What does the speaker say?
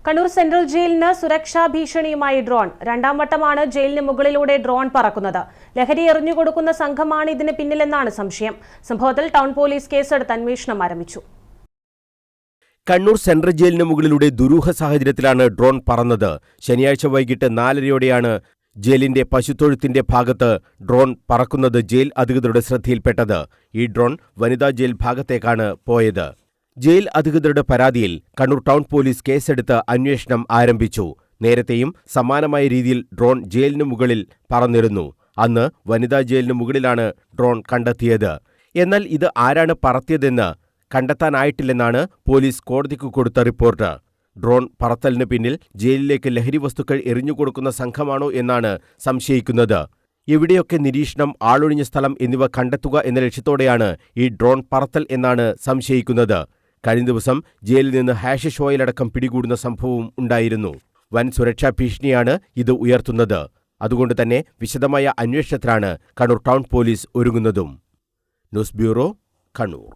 Kannur central ജയിലിന് സുരക്ഷാ ഭീഷണിയുമായി drone. രണ്ടാം വട്ടമാണ് ജയിലിന് മുകളിലൂടെ ഡ്രോൺ പറക്കുന്നത്. ലഹരി എറിഞ്ഞുകൊടുക്കുന്ന സംഘമാണ് ഇതിന് പിന്നിലെന്നാണ് സംശയം. സംഭവത്തിൽ ടൗൺ പോലീസ് കേസെടുത്ത് അന്വേഷണം ആരംഭിച്ചു. കണ്ണൂർ സെൻട്രൽ ജയിലിന് മുകളിലൂടെ ദുരൂഹ സാഹചര്യത്തിലാണ് ഡ്രോൺ പറന്നത്. ശനിയാഴ്ച വൈകിട്ട് 4:30യോടെയാണ് ജയിലിന്റെ പശുത്തൊഴുത്തിന്റെ ഭാഗത്ത് ഡ്രോൺ പറക്കുന്നത് ജയിൽ അധികൃതരുടെ ശ്രദ്ധയിൽപ്പെട്ടത്. ഈ ഡ്രോൺ വനിതാ ജയിൽ ഭാഗത്തേക്കാണ് പോയത്. ജയിൽ അധികൃതരുടെ പരാതിയിൽ കണ്ണൂർ ടൗൺ പോലീസ് കേസെടുത്ത് അന്വേഷണം ആരംഭിച്ചു. നേരത്തെയും സമാനമായ രീതിയിൽ ഡ്രോൺ ജയിലിനു മുകളിൽ പറന്നിരുന്നു. അന്ന് വനിതാ ജയിലിനു മുകളിലാണ് ഡ്രോൺ കണ്ടെത്തിയത്. എന്നാൽ ഇത് ആരാണ് പറത്തിയതെന്ന് കണ്ടെത്താനായിട്ടില്ലെന്നാണ് പോലീസ് കോടതിക്ക് കൊടുത്ത റിപ്പോർട്ട്. ഡ്രോൺ പറത്തലിന് പിന്നിൽ ജയിലിലേക്ക് ലഹരി വസ്തുക്കൾ എറിഞ്ഞുകൊടുക്കുന്ന സംഘമാണോ എന്നാണ് സംശയിക്കുന്നത്. എവിടെയൊക്കെ നിരീക്ഷണം, ആളൊഴിഞ്ഞ സ്ഥലം എന്നിവ കണ്ടെത്തുക എന്ന ലക്ഷ്യത്തോടെയാണ് ഈ ഡ്രോൺ പറത്തൽ എന്നാണ് സംശയിക്കുന്നത്. കഴിഞ്ഞ ദിവസം ജയിലിൽ നിന്ന് ഹാഷിഷ് ഓയിലടക്കം പിടികൂടുന്ന സംഭവവും ഉണ്ടായിരുന്നു. വൻ സുരക്ഷാ ഭീഷണിയാണ് ഇത് ഉയർത്തുന്നത്. അതുകൊണ്ട് തന്നെ വിശദമായ അന്വേഷണത്തിലാണ് കണ്ണൂർ ടൗൺ പോലീസ് ഒരുങ്ങുന്നതും. News bureau, Kannur.